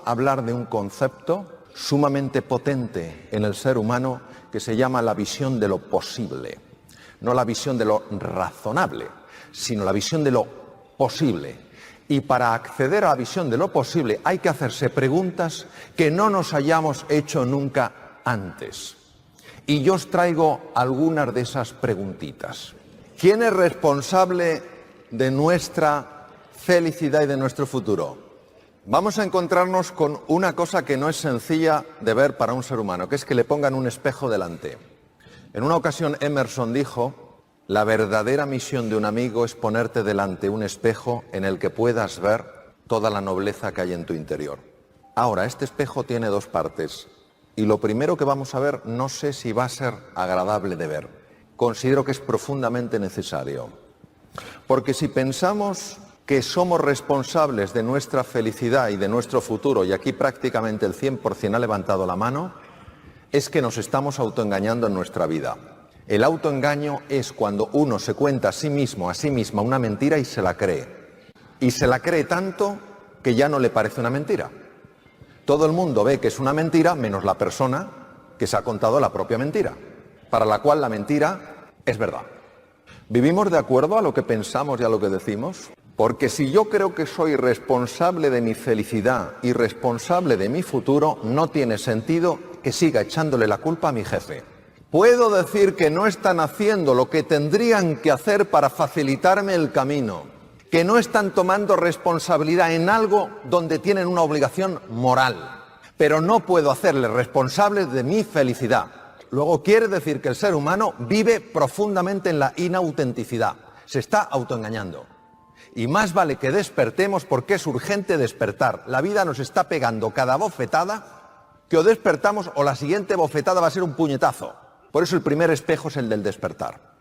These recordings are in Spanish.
Hablar de un concepto sumamente potente en el ser humano que se llama la visión de lo posible. No la visión de lo razonable, sino la visión de lo posible. Y para acceder a la visión de lo posible hay que hacerse preguntas que no nos hayamos hecho nunca antes. Y yo os traigo algunas de esas preguntitas. ¿Quién es responsable de nuestra felicidad y de nuestro futuro? Vamos a encontrarnos con una cosa que no es sencilla de ver para un ser humano, que es que le pongan un espejo delante. En una ocasión Emerson dijo: la verdadera misión de un amigo es ponerte delante un espejo en el que puedas ver toda la nobleza que hay en tu interior. Ahora, este espejo tiene dos partes, y lo primero que vamos a ver no sé si va a ser agradable de ver. Considero que es profundamente necesario. Porque si pensamos que somos responsables de nuestra felicidad y de nuestro futuro, y aquí prácticamente el 100% ha levantado la mano, es que nos estamos autoengañando en nuestra vida. El autoengaño es cuando uno se cuenta a sí mismo, a sí misma, una mentira y se la cree. Y se la cree tanto que ya no le parece una mentira. Todo el mundo ve que es una mentira, menos la persona que se ha contado la propia mentira, para la cual la mentira es verdad. ¿Vivimos de acuerdo a lo que pensamos y a lo que decimos? Porque si yo creo que soy responsable de mi felicidad y responsable de mi futuro, no tiene sentido que siga echándole la culpa a mi jefe. Puedo decir que no están haciendo lo que tendrían que hacer para facilitarme el camino, que no están tomando responsabilidad en algo donde tienen una obligación moral, pero no puedo hacerles responsables de mi felicidad. Luego quiere decir que el ser humano vive profundamente en la inautenticidad, se está autoengañando. Y más vale que despertemos, porque es urgente despertar. La vida nos está pegando cada bofetada, que o despertamos o la siguiente bofetada va a ser un puñetazo. Por eso el primer espejo es el del despertar.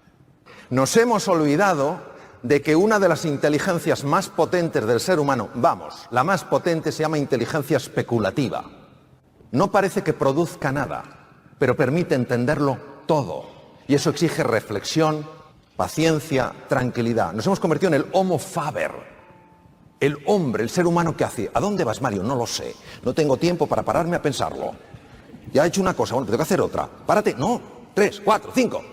Nos hemos olvidado de que una de las inteligencias más potentes del ser humano, vamos, la más potente se llama inteligencia especulativa. No parece que produzca nada, pero permite entenderlo todo. Y eso exige reflexión, paciencia, tranquilidad. Nos hemos convertido en el Homo faber, el hombre, el ser humano que hace. ¿A dónde vas, Mario? No lo sé. No tengo tiempo para pararme a pensarlo. Ya he hecho una cosa, bueno, tengo que hacer otra. Párate, no, 3, 4, 5.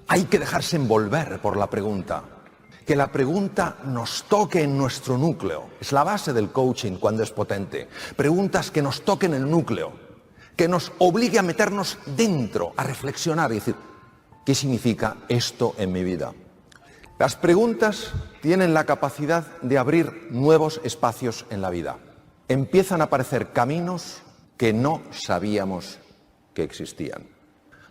Hay que dejarse envolver por la pregunta. Que la pregunta nos toque en nuestro núcleo. Es la base del coaching cuando es potente. Preguntas que nos toquen el núcleo, que nos obligue a meternos dentro, a reflexionar y decir: ¿qué significa esto en mi vida? Las preguntas tienen la capacidad de abrir nuevos espacios en la vida. Empiezan a aparecer caminos que no sabíamos que existían.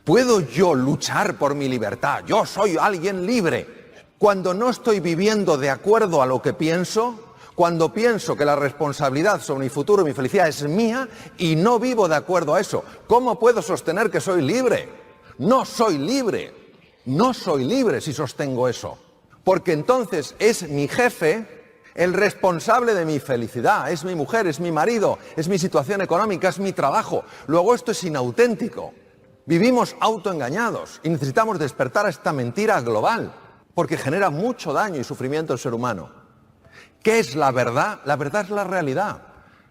¿Puedo yo luchar por mi libertad? Yo soy alguien libre. Cuando no estoy viviendo de acuerdo a lo que pienso, cuando pienso que la responsabilidad sobre mi futuro y mi felicidad es mía y no vivo de acuerdo a eso, ¿cómo puedo sostener que soy libre? No soy libre, no soy libre si sostengo eso, porque entonces es mi jefe el responsable de mi felicidad, es mi mujer, es mi marido, es mi situación económica, es mi trabajo. Luego esto es inauténtico, vivimos autoengañados y necesitamos despertar a esta mentira global, porque genera mucho daño y sufrimiento al ser humano. ¿Qué es la verdad? La verdad es la realidad,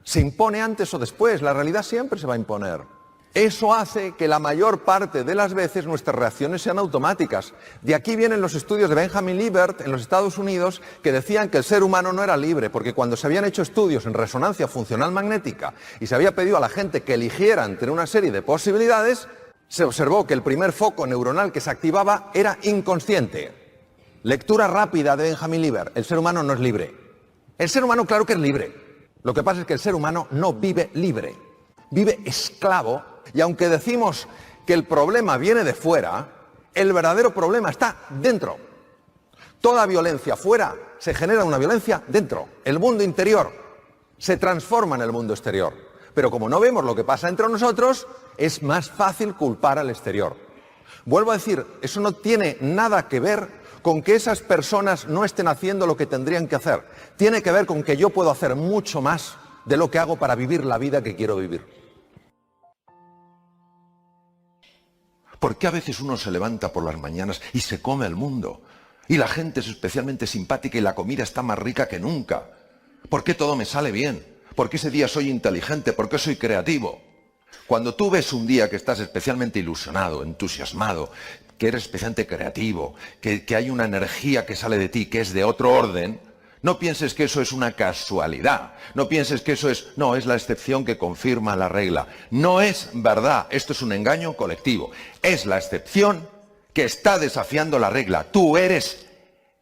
se impone antes o después, la realidad siempre se va a imponer. Eso hace que la mayor parte de las veces nuestras reacciones sean automáticas. De aquí vienen los estudios de Benjamin Libet en los Estados Unidos, que decían que el ser humano no era libre, porque cuando se habían hecho estudios en resonancia funcional magnética y se había pedido a la gente que eligiera entre una serie de posibilidades, se observó que el primer foco neuronal que se activaba era inconsciente. Lectura rápida de Benjamin Libet: el ser humano no es libre. El ser humano claro que es libre. Lo que pasa es que el ser humano no vive libre, vive esclavo. Y aunque decimos que el problema viene de fuera, el verdadero problema está dentro. Toda violencia fuera se genera una violencia dentro. El mundo interior se transforma en el mundo exterior. Pero como no vemos lo que pasa entre nosotros, es más fácil culpar al exterior. Vuelvo a decir, eso no tiene nada que ver con que esas personas no estén haciendo lo que tendrían que hacer. Tiene que ver con que yo puedo hacer mucho más de lo que hago para vivir la vida que quiero vivir. ¿Por qué a veces uno se levanta por las mañanas y se come el mundo? Y la gente es especialmente simpática y la comida está más rica que nunca. ¿Por qué todo me sale bien? ¿Por qué ese día soy inteligente? ¿Por qué soy creativo? Cuando tú ves un día que estás especialmente ilusionado, entusiasmado, que eres especialmente creativo, que hay una energía que sale de ti que es de otro orden, no pienses que eso es una casualidad, no pienses que eso es, no, es la excepción que confirma la regla. No es verdad, esto es un engaño colectivo, es la excepción que está desafiando la regla. Tú eres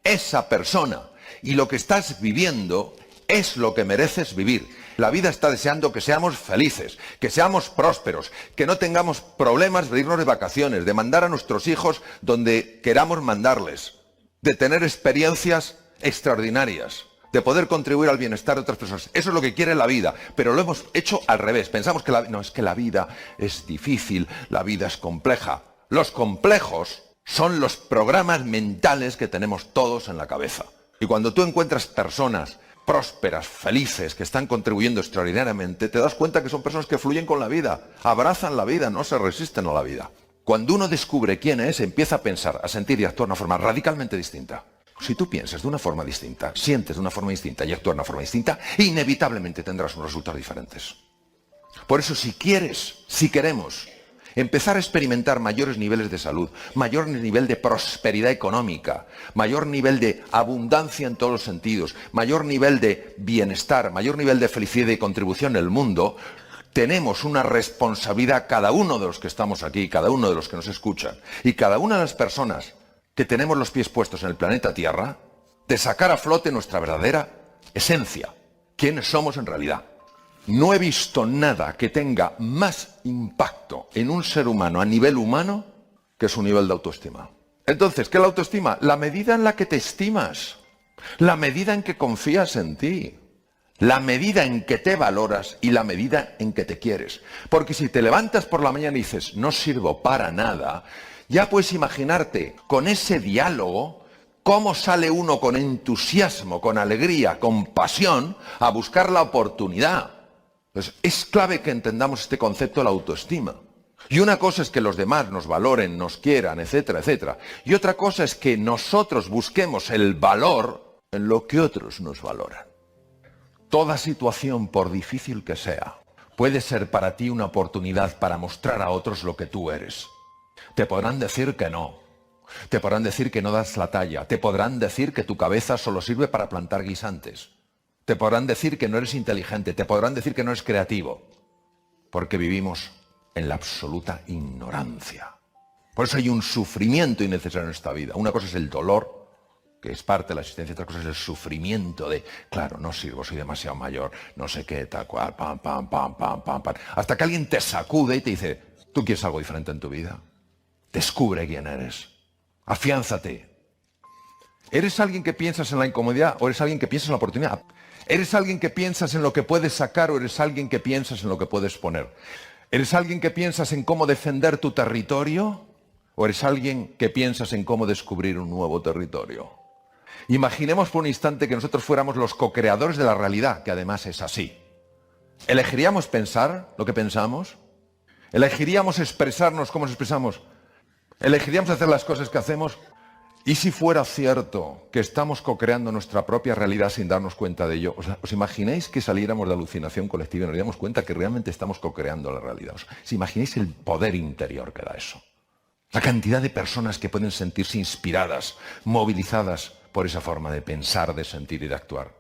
esa persona y lo que estás viviendo es lo que mereces vivir. La vida está deseando que seamos felices, que seamos prósperos, que no tengamos problemas de irnos de vacaciones, de mandar a nuestros hijos donde queramos mandarles, de tener experiencias extraordinarias, de poder contribuir al bienestar de otras personas. Eso es lo que quiere la vida, pero lo hemos hecho al revés. Pensamos que no, es que la vida es difícil, la vida es compleja. Los complejos son los programas mentales que tenemos todos en la cabeza. Y cuando tú encuentras personas prósperas, felices, que están contribuyendo extraordinariamente, te das cuenta que son personas que fluyen con la vida, abrazan la vida, no se resisten a la vida. Cuando uno descubre quién es, empieza a pensar, a sentir y a actuar de una forma radicalmente distinta. Si tú piensas de una forma distinta, sientes de una forma distinta y actúas de una forma distinta, inevitablemente tendrás unos resultados diferentes. Por eso, si queremos empezar a experimentar mayores niveles de salud, mayor nivel de prosperidad económica, mayor nivel de abundancia en todos los sentidos, mayor nivel de bienestar, mayor nivel de felicidad y contribución en el mundo, tenemos una responsabilidad, cada uno de los que estamos aquí, cada uno de los que nos escuchan, y cada una de las personas que tenemos los pies puestos en el planeta Tierra, de sacar a flote nuestra verdadera esencia, quiénes somos en realidad. No he visto nada que tenga más impacto en un ser humano a nivel humano que su nivel de autoestima. Entonces, ¿qué es la autoestima? La medida en la que te estimas, la medida en que confías en ti, la medida en que te valoras y la medida en que te quieres. Porque si te levantas por la mañana y dices, no sirvo para nada, ya puedes imaginarte con ese diálogo cómo sale uno con entusiasmo, con alegría, con pasión a buscar la oportunidad. Pues es clave que entendamos este concepto de la autoestima. Y una cosa es que los demás nos valoren, nos quieran, etcétera, etcétera. Y otra cosa es que nosotros busquemos el valor en lo que otros nos valoran. Toda situación, por difícil que sea, puede ser para ti una oportunidad para mostrar a otros lo que tú eres. Te podrán decir que no. Te podrán decir que no das la talla. Te podrán decir que tu cabeza solo sirve para plantar guisantes. Te podrán decir que no eres inteligente, te podrán decir que no eres creativo, porque vivimos en la absoluta ignorancia. Por eso hay un sufrimiento innecesario en esta vida. Una cosa es el dolor, que es parte de la existencia, otra cosa es el sufrimiento de, claro, no sirvo, soy demasiado mayor, no sé qué, tal cual, pam, pam, pam, pam, pam, pam. Hasta que alguien te sacude y te dice, ¿tú quieres algo diferente en tu vida? Descubre quién eres, afiánzate. ¿Eres alguien que piensas en la incomodidad o eres alguien que piensas en la oportunidad? ¿Eres alguien que piensas en lo que puedes sacar o eres alguien que piensas en lo que puedes poner? ¿Eres alguien que piensas en cómo defender tu territorio o eres alguien que piensas en cómo descubrir un nuevo territorio? Imaginemos por un instante que nosotros fuéramos los co-creadores de la realidad, que además es así. ¿Elegiríamos pensar lo que pensamos? ¿Elegiríamos expresarnos como nos expresamos? ¿Elegiríamos hacer las cosas que hacemos? ¿Y si fuera cierto que estamos co-creando nuestra propia realidad sin darnos cuenta de ello? ¿Os imagináis que saliéramos de alucinación colectiva y nos diéramos cuenta que realmente estamos co-creando la realidad? ¿Os imagináis el poder interior que da eso? La cantidad de personas que pueden sentirse inspiradas, movilizadas por esa forma de pensar, de sentir y de actuar.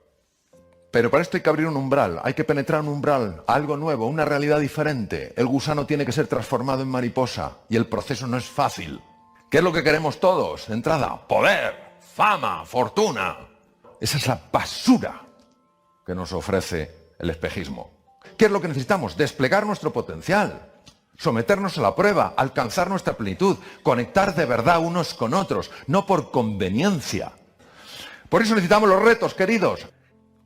Pero para esto hay que abrir un umbral, hay que penetrar un umbral, algo nuevo, una realidad diferente. El gusano tiene que ser transformado en mariposa y el proceso no es fácil. ¿Qué es lo que queremos todos? De entrada, poder, fama, fortuna. Esa es la basura que nos ofrece el espejismo. ¿Qué es lo que necesitamos? Desplegar nuestro potencial, someternos a la prueba, alcanzar nuestra plenitud, conectar de verdad unos con otros, no por conveniencia. Por eso necesitamos los retos, queridos.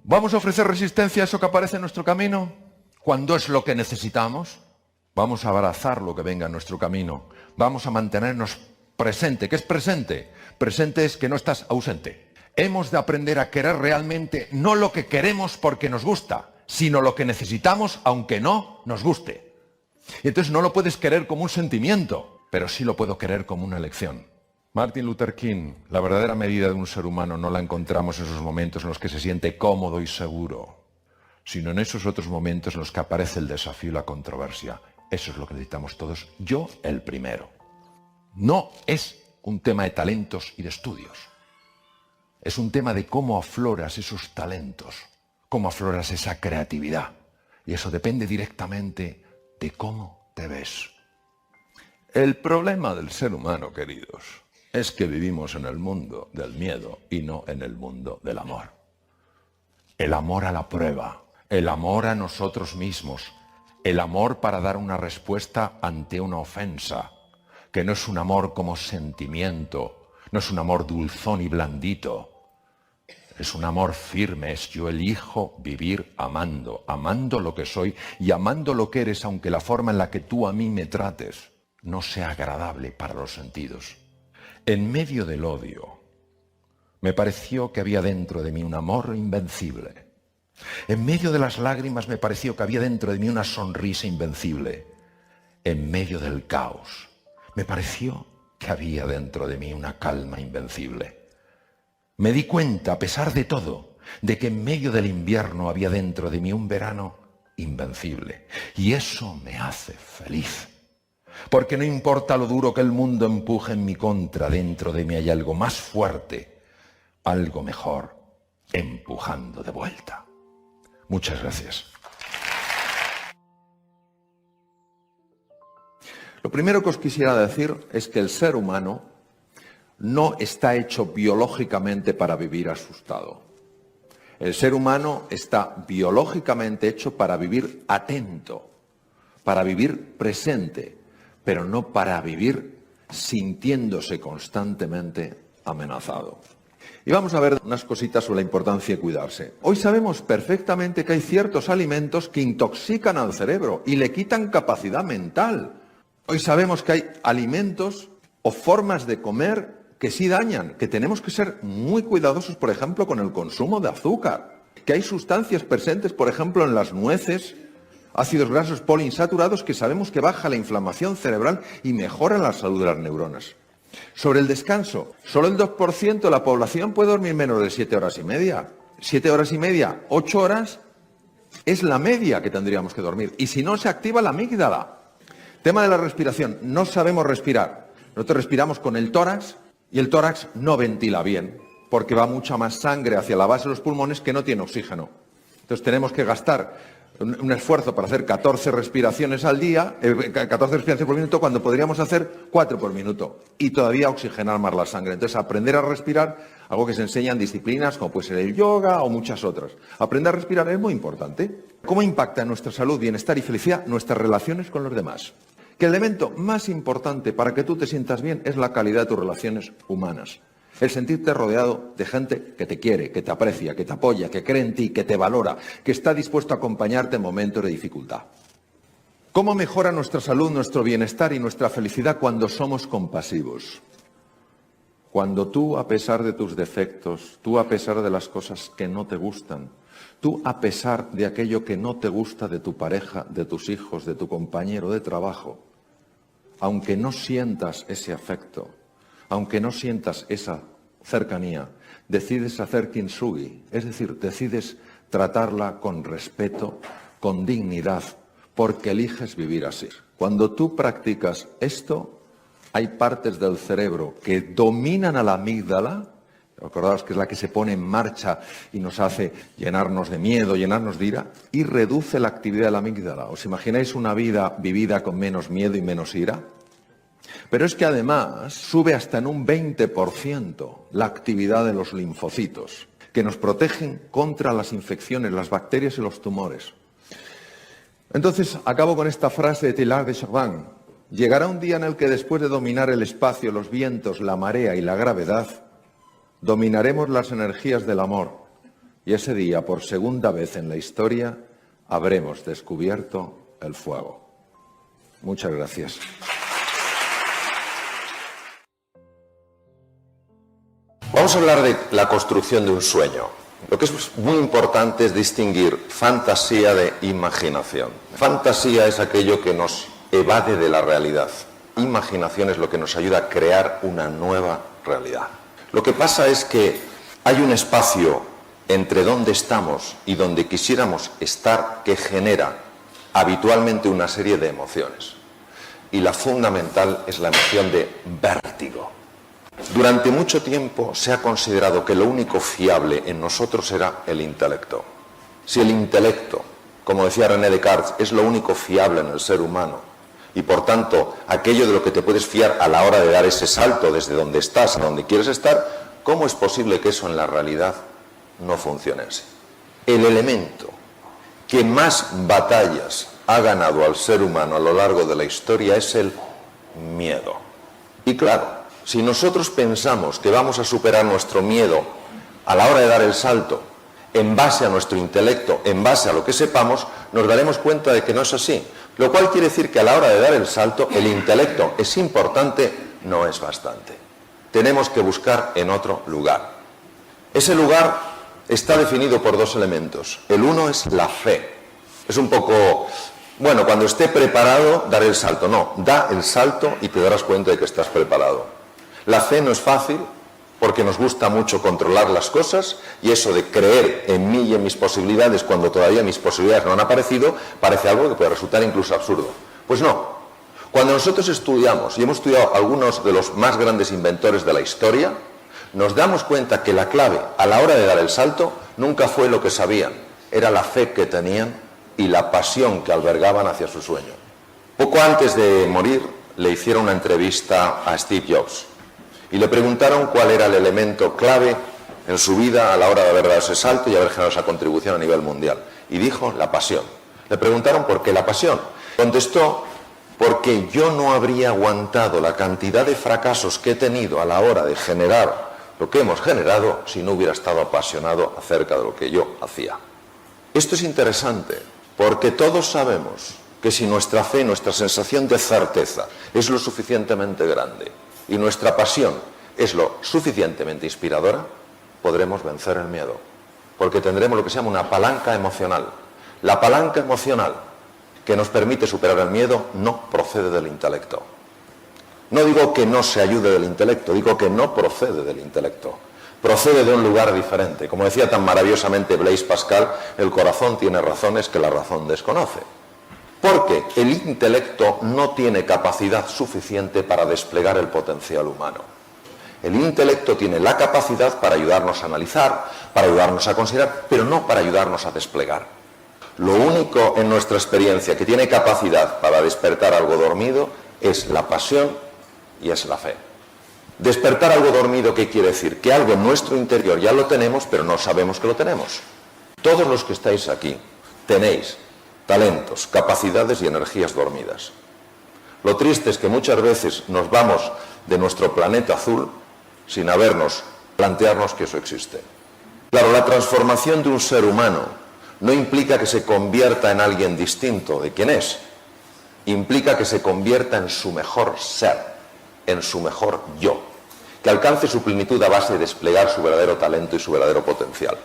¿Vamos a ofrecer resistencia a eso que aparece en nuestro camino? ¿Cuándo es lo que necesitamos? Vamos a abrazar lo que venga en nuestro camino. Vamos a mantenernos presente. ¿Qué es presente? Presente es que no estás ausente. Hemos de aprender a querer realmente no lo que queremos porque nos gusta, sino lo que necesitamos aunque no nos guste. Y entonces no lo puedes querer como un sentimiento, pero sí lo puedo querer como una elección. Martin Luther King, la verdadera medida de un ser humano no la encontramos en esos momentos en los que se siente cómodo y seguro. sino en esos otros momentos en los que aparece el desafío y la controversia. Eso es lo que necesitamos todos, yo el primero. No es un tema de talentos y de estudios. Es un tema de cómo afloras esos talentos, cómo afloras esa creatividad. Y eso depende directamente de cómo te ves. El problema del ser humano, queridos, es que vivimos en el mundo del miedo y no en el mundo del amor. El amor a la prueba, el amor a nosotros mismos, el amor para dar una respuesta ante una ofensa, que no es un amor como sentimiento, no es un amor dulzón y blandito, es un amor firme, es yo elijo vivir amando, amando lo que soy y amando lo que eres, aunque la forma en la que tú a mí me trates no sea agradable para los sentidos. En medio del odio, me pareció que había dentro de mí un amor invencible. En medio de las lágrimas me pareció que había dentro de mí una sonrisa invencible. En medio del caos, me pareció que había dentro de mí una calma invencible. Me di cuenta, a pesar de todo, de que en medio del invierno había dentro de mí un verano invencible. Y eso me hace feliz. Porque no importa lo duro que el mundo empuje en mi contra, dentro de mí hay algo más fuerte, algo mejor, empujando de vuelta. Muchas gracias. Lo primero que os quisiera decir es que el ser humano no está hecho biológicamente para vivir asustado. El ser humano está biológicamente hecho para vivir atento, para vivir presente, pero no para vivir sintiéndose constantemente amenazado. Y vamos a ver unas cositas sobre la importancia de cuidarse. Hoy sabemos perfectamente que hay ciertos alimentos que intoxican al cerebro y le quitan capacidad mental. Hoy sabemos que hay alimentos o formas de comer que sí dañan, que tenemos que ser muy cuidadosos, por ejemplo, con el consumo de azúcar, que hay sustancias presentes, por ejemplo, en las nueces, ácidos grasos poliinsaturados, que sabemos que baja la inflamación cerebral y mejora la salud de las neuronas. Sobre el descanso, solo el 2% de la población puede dormir menos de 7 horas y media. 7 horas y media, 8 horas, es la media que tendríamos que dormir. Y si no, se activa la amígdala. Tema de la respiración, no sabemos respirar. Nosotros respiramos con el tórax y el tórax no ventila bien, porque va mucha más sangre hacia la base de los pulmones que no tiene oxígeno. Entonces tenemos que gastar un esfuerzo para hacer 14 respiraciones al día, 14 respiraciones por minuto, cuando podríamos hacer 4 por minuto y todavía oxigenar más la sangre. Entonces, aprender a respirar, algo que se enseña en disciplinas como puede ser el yoga o muchas otras. Aprender a respirar es muy importante. ¿Cómo impacta en nuestra salud, bienestar y felicidad nuestras relaciones con los demás? Que el elemento más importante para que tú te sientas bien es la calidad de tus relaciones humanas. El sentirte rodeado de gente que te quiere, que te aprecia, que te apoya, que cree en ti, que te valora, que está dispuesto a acompañarte en momentos de dificultad. ¿Cómo mejora nuestra salud, nuestro bienestar y nuestra felicidad cuando somos compasivos? Cuando tú, a pesar de tus defectos, tú a pesar de las cosas que no te gustan, tú a pesar de aquello que no te gusta de tu pareja, de tus hijos, de tu compañero de trabajo, aunque no sientas ese afecto, aunque no sientas esa cercanía, decides hacer kintsugi, es decir, decides tratarla con respeto, con dignidad, porque eliges vivir así. Cuando tú practicas esto, hay partes del cerebro que dominan a la amígdala, acordaos que es la que se pone en marcha y nos hace llenarnos de miedo, llenarnos de ira, y reduce la actividad de la amígdala. ¿Os imagináis una vida vivida con menos miedo y menos ira? Pero es que además sube hasta en un 20% la actividad de los linfocitos, que nos protegen contra las infecciones, las bacterias y los tumores. Entonces, acabo con esta frase de Teilhard de Chardin. Llegará un día en el que después de dominar el espacio, los vientos, la marea y la gravedad, dominaremos las energías del amor. Y ese día, por segunda vez en la historia, habremos descubierto el fuego. Muchas gracias. Vamos a hablar de la construcción de un sueño. Lo que es muy importante es distinguir fantasía de imaginación. Fantasía es aquello que nos evade de la realidad. Imaginación es lo que nos ayuda a crear una nueva realidad. Lo que pasa es que hay un espacio entre dónde estamos y donde quisiéramos estar que genera habitualmente una serie de emociones. Y la fundamental es la emoción de vértigo. Durante mucho tiempo se ha considerado que lo único fiable en nosotros era el intelecto. Si el intelecto, como decía René Descartes, es lo único fiable en el ser humano, y por tanto aquello de lo que te puedes fiar a la hora de dar ese salto desde donde estás a donde quieres estar, ¿cómo es posible que eso en la realidad no funcione así? El elemento que más batallas ha ganado al ser humano a lo largo de la historia es el miedo. Y claro, si nosotros pensamos que vamos a superar nuestro miedo a la hora de dar el salto en base a nuestro intelecto, en base a lo que sepamos, nos daremos cuenta de que no es así. Lo cual quiere decir que a la hora de dar el salto, el intelecto es importante, no es bastante. Tenemos que buscar en otro lugar. Ese lugar está definido por dos elementos. El uno es la fe. Es un poco, bueno, cuando esté preparado, daré el salto. No, da el salto y te darás cuenta de que estás preparado. La fe no es fácil porque nos gusta mucho controlar las cosas y eso de creer en mí y en mis posibilidades cuando todavía mis posibilidades no han aparecido parece algo que puede resultar incluso absurdo. Pues no. Cuando nosotros estudiamos y hemos estudiado algunos de los más grandes inventores de la historia, nos damos cuenta que la clave a la hora de dar el salto nunca fue lo que sabían, era la fe que tenían y la pasión que albergaban hacia su sueño. Poco antes de morir le hicieron una entrevista a Steve Jobs y le preguntaron cuál era el elemento clave en su vida a la hora de haber dado ese salto y haber generado esa contribución a nivel mundial. Y dijo la pasión. Le preguntaron por qué la pasión. Contestó, porque yo no habría aguantado la cantidad de fracasos que he tenido a la hora de generar lo que hemos generado si no hubiera estado apasionado acerca de lo que yo hacía. Esto es interesante porque todos sabemos que si nuestra fe, nuestra sensación de certeza es lo suficientemente grande y nuestra pasión es lo suficientemente inspiradora, podremos vencer el miedo, porque tendremos lo que se llama una palanca emocional. La palanca emocional que nos permite superar el miedo no procede del intelecto. No digo que no se ayude del intelecto, digo que no procede del intelecto. Procede de un lugar diferente. Como decía tan maravillosamente Blaise Pascal, el corazón tiene razones que la razón desconoce. Porque el intelecto no tiene capacidad suficiente para desplegar el potencial humano. El intelecto tiene la capacidad para ayudarnos a analizar, para ayudarnos a considerar, pero no para ayudarnos a desplegar. Lo único en nuestra experiencia que tiene capacidad para despertar algo dormido es la pasión y es la fe. Despertar algo dormido, ¿qué quiere decir? Que algo en nuestro interior ya lo tenemos, pero no sabemos que lo tenemos. Todos los que estáis aquí tenéis talentos, capacidades y energías dormidas. Lo triste es que muchas veces nos vamos de nuestro planeta azul sin plantearnos que eso existe. Claro, la transformación de un ser humano no implica que se convierta en alguien distinto de quien es. Implica que se convierta en su mejor ser, en su mejor yo, que alcance su plenitud a base de desplegar su verdadero talento y su verdadero potencial.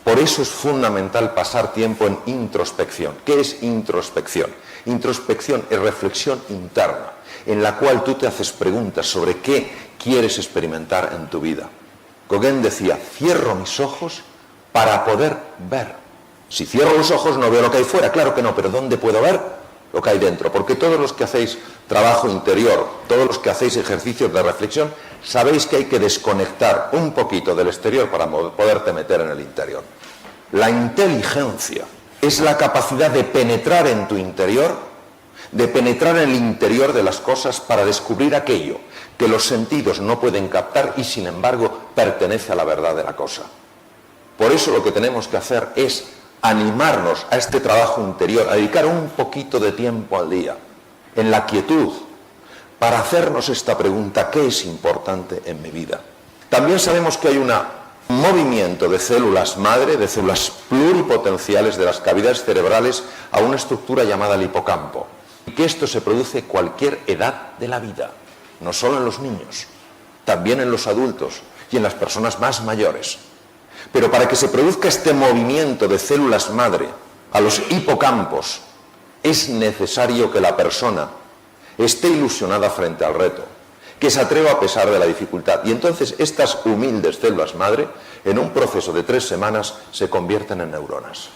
Por eso es fundamental pasar tiempo en introspección. ¿Qué es introspección? Introspección es reflexión interna, en la cual tú te haces preguntas sobre qué quieres experimentar en tu vida. Gauguin decía, cierro mis ojos para poder ver. Si cierro los ojos no veo lo que hay fuera, claro que no, pero ¿dónde puedo ver lo que hay dentro? Porque todos los que hacéis trabajo interior, todos los que hacéis ejercicios de reflexión, sabéis que hay que desconectar un poquito del exterior para poderte meter en el interior. La inteligencia es la capacidad de penetrar en tu interior, de penetrar en el interior de las cosas para descubrir aquello que los sentidos no pueden captar y sin embargo pertenece a la verdad de la cosa. Por eso lo que tenemos que hacer es animarnos a este trabajo interior, a dedicar un poquito de tiempo al día, en la quietud, para hacernos esta pregunta, ¿qué es importante en mi vida? También sabemos que hay un movimiento de células madre, de células pluripotenciales de las cavidades cerebrales a una estructura llamada el hipocampo, y que esto se produce a cualquier edad de la vida, no solo en los niños, también en los adultos y en las personas más mayores. Pero para que se produzca este movimiento de células madre a los hipocampos, es necesario que la persona esté ilusionada frente al reto, que se atreva a pesar de la dificultad. Y entonces estas humildes células madre en un proceso de 3 semanas se convierten en neuronas.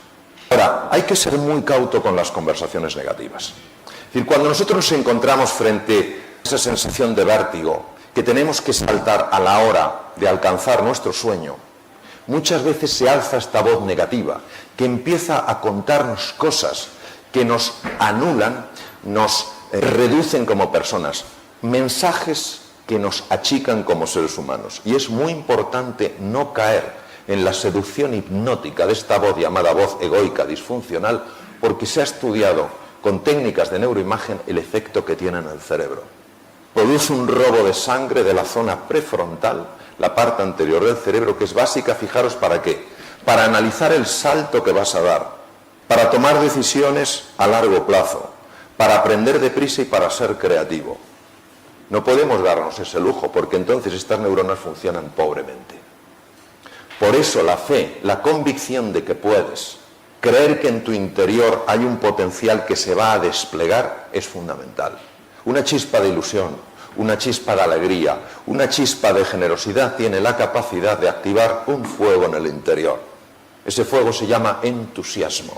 Ahora, hay que ser muy cauto con las conversaciones negativas. Es decir, cuando nosotros nos encontramos frente a esa sensación de vértigo, que tenemos que saltar a la hora de alcanzar nuestro sueño, muchas veces se alza esta voz negativa, que empieza a contarnos cosas que nos anulan, nos reducen como personas, mensajes que nos achican como seres humanos. Y es muy importante no caer en la seducción hipnótica de esta voz llamada voz egoica disfuncional, porque se ha estudiado con técnicas de neuroimagen el efecto que tiene en el cerebro. Produce un robo de sangre de la zona prefrontal, la parte anterior del cerebro, que es básica, fijaros, ¿para qué? Para analizar el salto que vas a dar, para tomar decisiones a largo plazo, para aprender deprisa y para ser creativo. No podemos darnos ese lujo, porque entonces estas neuronas funcionan pobremente. Por eso la fe, la convicción de que puedes, creer que en tu interior hay un potencial que se va a desplegar, es fundamental. Una chispa de ilusión, una chispa de alegría, una chispa de generosidad tiene la capacidad de activar un fuego en el interior. Ese fuego se llama entusiasmo.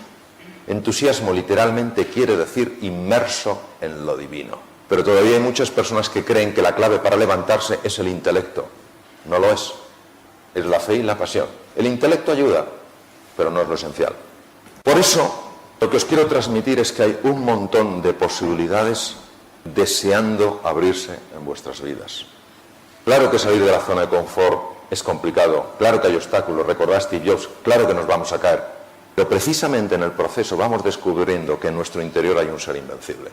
Entusiasmo literalmente quiere decir inmerso en lo divino. Pero todavía hay muchas personas que creen que la clave para levantarse es el intelecto. No lo es. Es la fe y la pasión. El intelecto ayuda, pero no es lo esencial. Por eso, lo que os quiero transmitir es que hay un montón de posibilidades deseando abrirse en vuestras vidas. Claro que salir de la zona de confort es complicado, claro que hay obstáculos, recordad Steve Jobs, claro que nos vamos a caer, pero precisamente en el proceso vamos descubriendo que en nuestro interior hay un ser invencible.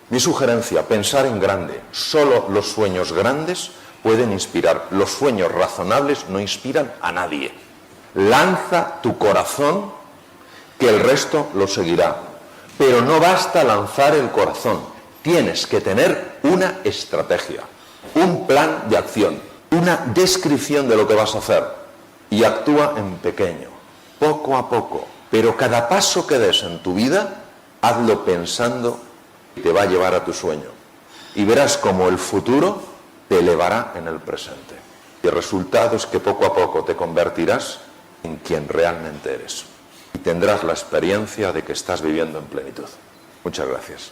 Mi sugerencia, pensar en grande. Solo los sueños grandes pueden inspirar. Los sueños razonables no inspiran a nadie. Lanza tu corazón, que el resto lo seguirá. Pero no basta lanzar el corazón. Tienes que tener una estrategia, un plan de acción, una descripción de lo que vas a hacer. Y actúa en pequeño, poco a poco. Pero cada paso que des en tu vida, hazlo pensando que te va a llevar a tu sueño. Y verás cómo el futuro te elevará en el presente. Y el resultado es que poco a poco te convertirás en quien realmente eres. Y tendrás la experiencia de que estás viviendo en plenitud. Muchas gracias.